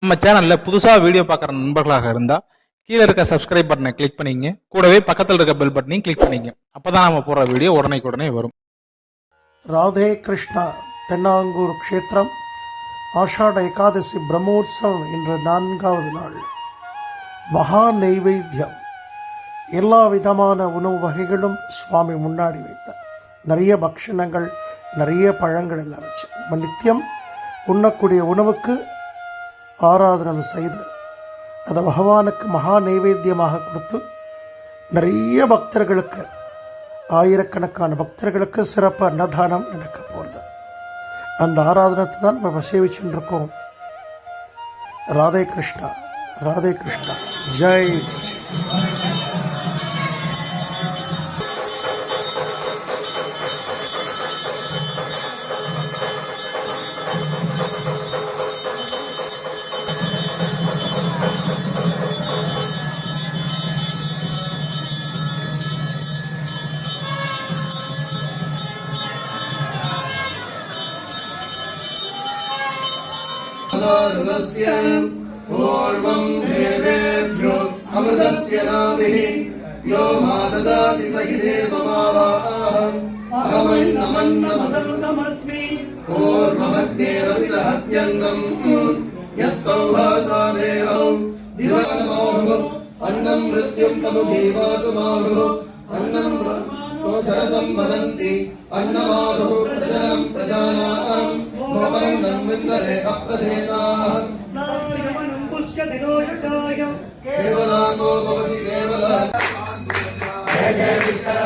நம்ம சேனல்ல புதுசா வீடியோ பார்க்குற நண்பர்களாக இருந்தா கீழே இருக்க சப்ஸ்கிரைப் பட்டனை கிளிக் பண்ணிங்க. கூடவே பக்கத்தில் இருக்க பெல் பட்டனையும் கிளிக் பண்ணிங்க. அப்பதான் நம்ம போடுற வீடியோ உடனே வரும். ராதே கிருஷ்ணா. தென்னாங்கூர் க்ஷேத்திரம் ஆஷாட ஏகாதசி பிரம்மோற்சவம் இன்று 4வது நாள். மகா நெய்வேத்தியம், எல்லா விதமான உணவு வகைகளும் சுவாமி முன்னாடி வைத்தார். நிறைய பக்ஷணங்கள், நிறைய பழங்கள் எல்லாம் வச்சு நம்ம நித்தியம் உண்ணக்கூடிய உணவுக்கு ஆராதனை செய்து அதை பகவானுக்கு மகா நைவேத்தியமாக கொடுத்து நிறைய பக்தர்களுக்கு, ஆயிரக்கணக்கான பக்தர்களுக்கு சிறப்பு அன்னதானம் நடக்க போகிறது. அந்த ஆராதனத்தை தான் நம்ம சேவிச்சுட்டு இருக்கோம். ராதே கிருஷ்ணா, ராதே கிருஷ்ணா, ஜெய். पूर्वं देवेभ्यो अमृतस्य नाभिः यो मा ददाति स हि देवमावाहम् अहमन्नमन्नमदन्तमस्मि पूर्वमग्नेरविदहत्यन्नम् यत्तौहासादेहौ दिवानमाहुः अन्नं मृत्युं तमुजीवातुमाहुः अन्नं शोचरसं वदन्ति अन्नमाहुः प्रजननं प्रजानाम् भवन्नं विन्दरे अप्रसेताः केवलाको भवति केवला। जय जय विठ्ठल।